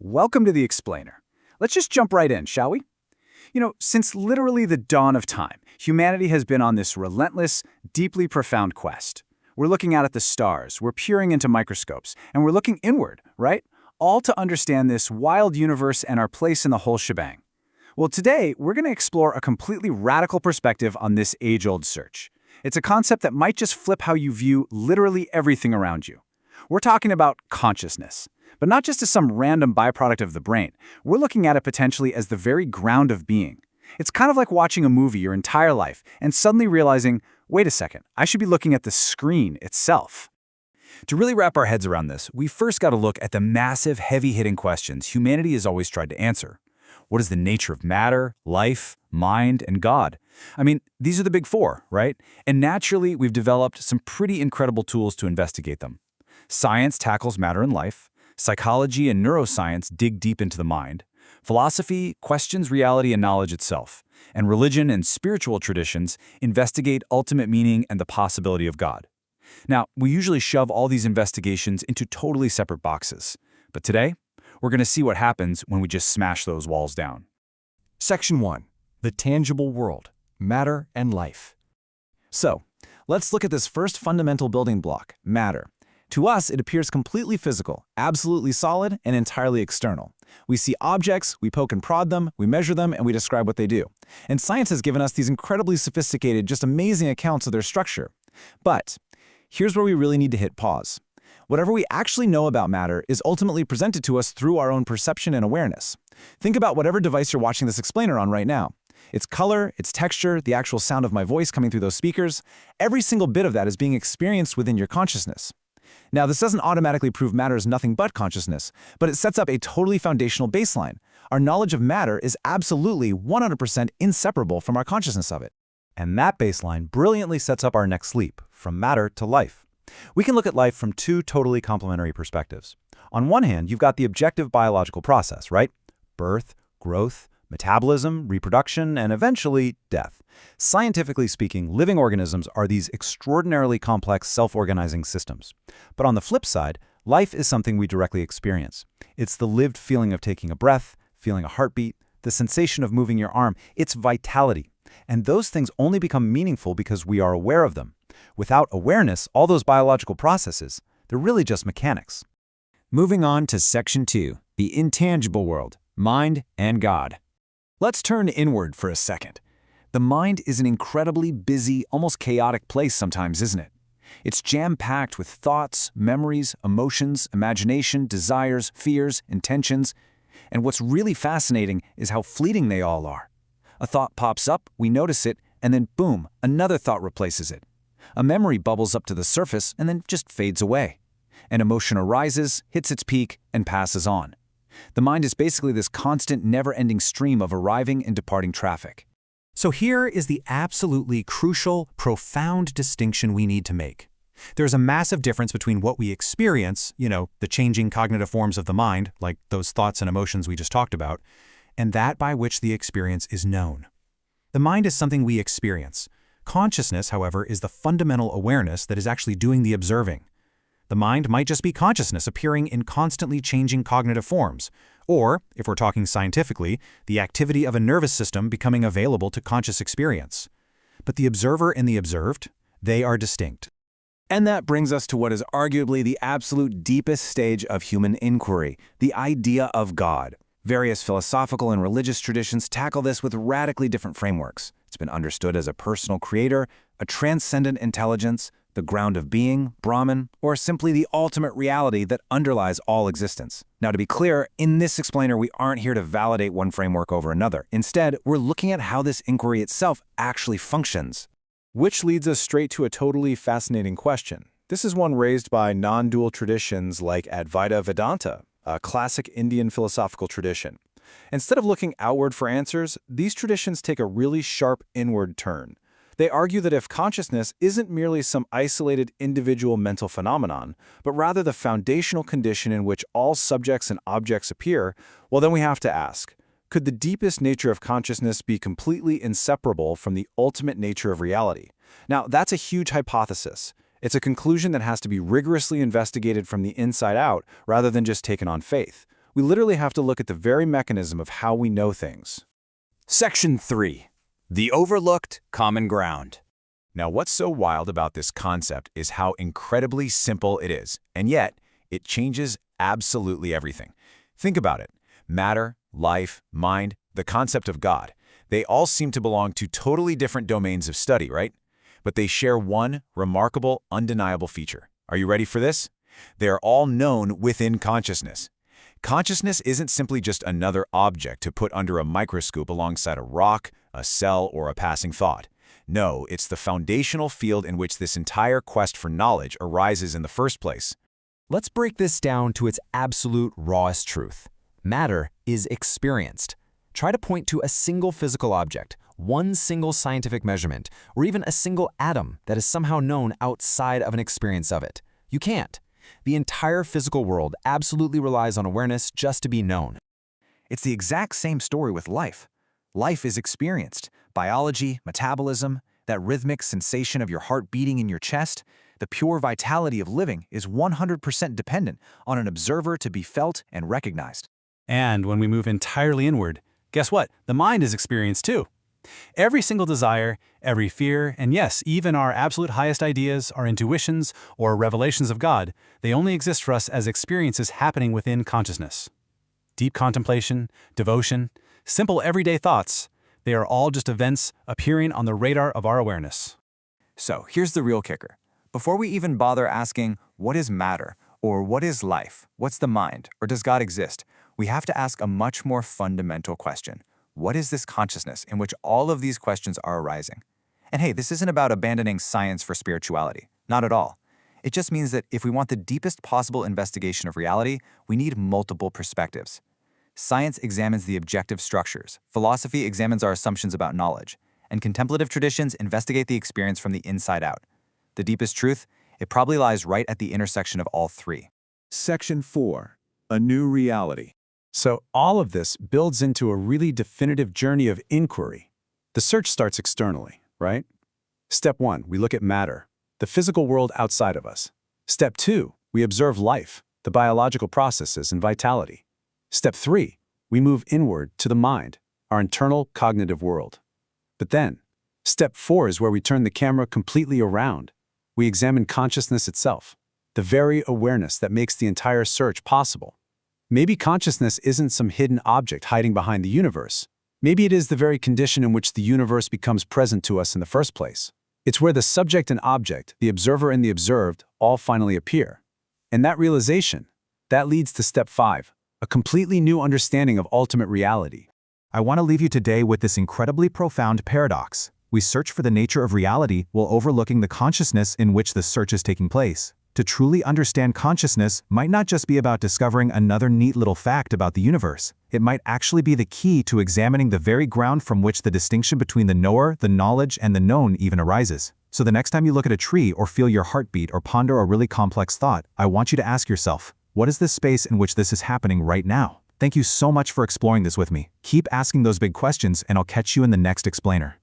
Welcome to the Explainer. Let's just jump right in, shall we? Since literally the dawn of time, humanity has been on this relentless, deeply profound quest. We're looking out at the stars, we're peering into microscopes, and we're looking inward, right? All to understand this wild universe and our place in the whole shebang. Well, today, we're going to explore a completely radical perspective on this age-old search. It's a concept that might just flip how you view literally everything around you. We're talking about consciousness. But not just as some random byproduct of the brain. We're looking at it potentially as the very ground of being. It's kind of like watching a movie your entire life and suddenly realizing, wait a second, I should be looking at the screen itself. To really wrap our heads around this, we first got to look at the massive, heavy-hitting questions humanity has always tried to answer. What is the nature of matter, life, mind, and God? I mean, these are the big four, right? And naturally, we've developed some pretty incredible tools to investigate them. Science tackles matter and life. Psychology and neuroscience dig deep into the mind. Philosophy questions reality and knowledge itself. And religion and spiritual traditions investigate ultimate meaning and the possibility of God. Now, we usually shove all these investigations into totally separate boxes. But today, we're going to see what happens when we just smash those walls down. Section 1. The tangible world, matter and life. So, let's look at this first fundamental building block, matter. To us, it appears completely physical, absolutely solid, and entirely external. We see objects, we poke and prod them, we measure them, and we describe what they do. And science has given us these incredibly sophisticated, just amazing accounts of their structure. But here's where we really need to hit pause. Whatever we actually know about matter is ultimately presented to us through our own perception and awareness. Think about whatever device you're watching this explainer on right now. Its color, its texture, the actual sound of my voice coming through those speakers, every single bit of that is being experienced within your consciousness. Now, this doesn't automatically prove matter is nothing but consciousness, but it sets up a totally foundational baseline. Our knowledge of matter is absolutely 100% inseparable from our consciousness of it. And that baseline brilliantly sets up our next leap, from matter to life. We can look at life from two totally complementary perspectives. On one hand, you've got the objective biological process, right? Birth, growth, metabolism, reproduction, and eventually death. Scientifically speaking, living organisms are these extraordinarily complex self-organizing systems. But on the flip side, life is something we directly experience. It's the lived feeling of taking a breath, feeling a heartbeat, the sensation of moving your arm. It's vitality. And those things only become meaningful because we are aware of them. Without awareness, all those biological processes, they're really just mechanics. Moving on to Section 2, the intangible world, mind and God. Let's turn inward for a second. The mind is an incredibly busy, almost chaotic place sometimes, isn't it? It's jam-packed with thoughts, memories, emotions, imagination, desires, fears, intentions. And what's really fascinating is how fleeting they all are. A thought pops up, we notice it, and then boom, another thought replaces it. A memory bubbles up to the surface and then just fades away. An emotion arises, hits its peak, and passes on. The mind is basically this constant, never-ending stream of arriving and departing traffic. So here is the absolutely crucial, profound distinction we need to make. There's a massive difference between what we experience, the changing cognitive forms of the mind, like those thoughts and emotions we just talked about, and that by which the experience is known. The mind is something we experience. Consciousness, however, is the fundamental awareness that is actually doing the observing. The mind might just be consciousness appearing in constantly changing cognitive forms, or, if we're talking scientifically, the activity of a nervous system becoming available to conscious experience. But the observer and the observed, they are distinct. And that brings us to what is arguably the absolute deepest stage of human inquiry, the idea of God. Various philosophical and religious traditions tackle this with radically different frameworks. It's been understood as a personal creator, a transcendent intelligence, the ground of being, Brahman, or simply the ultimate reality that underlies all existence. Now, to be clear, in this explainer, we aren't here to validate one framework over another. Instead, we're looking at how this inquiry itself actually functions. Which leads us straight to a totally fascinating question. This is one raised by non-dual traditions like Advaita Vedanta, a classic Indian philosophical tradition. Instead of looking outward for answers, these traditions take a really sharp inward turn. They argue that if consciousness isn't merely some isolated individual mental phenomenon, but rather the foundational condition in which all subjects and objects appear, well, then we have to ask, could the deepest nature of consciousness be completely inseparable from the ultimate nature of reality? Now, that's a huge hypothesis. It's a conclusion that has to be rigorously investigated from the inside out rather than just taken on faith. We literally have to look at the very mechanism of how we know things. Section 3. The overlooked common ground. Now, what's so wild about this concept is how incredibly simple it is, and yet it changes absolutely everything. Think about it. Matter, life, mind, the concept of God. They all seem to belong to totally different domains of study, right? But they share one remarkable, undeniable feature. Are you ready for this? They are all known within consciousness. Consciousness isn't simply just another object to put under a microscope alongside a rock, a cell, or a passing thought. No, it's the foundational field in which this entire quest for knowledge arises in the first place. Let's break this down to its absolute rawest truth. Matter is experienced. Try to point to a single physical object, one single scientific measurement, or even a single atom that is somehow known outside of an experience of it. You can't. The entire physical world absolutely relies on awareness just to be known. It's the exact same story with life. Life is experienced. Biology, metabolism, that rhythmic sensation of your heart beating in your chest, the pure vitality of living is 100% dependent on an observer to be felt and recognized. And when we move entirely inward, guess what? The mind is experienced too. Every single desire, every fear, and yes, even our absolute highest ideas, our intuitions, or revelations of God, they only exist for us as experiences happening within consciousness. Deep contemplation, devotion, simple everyday thoughts, they are all just events appearing on the radar of our awareness. So here's the real kicker. Before we even bother asking, what is matter, or what is life, what's the mind, or does God exist, we have to ask a much more fundamental question. What is this consciousness in which all of these questions are arising? And hey, this isn't about abandoning science for spirituality. Not at all. It just means that if we want the deepest possible investigation of reality, we need multiple perspectives. Science examines the objective structures, philosophy examines our assumptions about knowledge, and contemplative traditions investigate the experience from the inside out. The deepest truth? It probably lies right at the intersection of all three. Section 4. A new reality. So all of this builds into a really definitive journey of inquiry. The search starts externally, right? Step 1, we look at matter, the physical world outside of us. Step 2, we observe life, the biological processes and vitality. Step 3, we move inward to the mind, our internal cognitive world. But then, step 4 is where we turn the camera completely around. We examine consciousness itself, the very awareness that makes the entire search possible. Maybe consciousness isn't some hidden object hiding behind the universe. Maybe it is the very condition in which the universe becomes present to us in the first place. It's where the subject and object, the observer and the observed, all finally appear. And that realization, that leads to step 5, a completely new understanding of ultimate reality. I want to leave you today with this incredibly profound paradox. We search for the nature of reality while overlooking the consciousness in which the search is taking place. To truly understand consciousness might not just be about discovering another neat little fact about the universe. It might actually be the key to examining the very ground from which the distinction between the knower, the knowledge, and the known even arises. So the next time you look at a tree or feel your heartbeat or ponder a really complex thought, I want you to ask yourself, what is this space in which this is happening right now? Thank you so much for exploring this with me. Keep asking those big questions, and I'll catch you in the next explainer.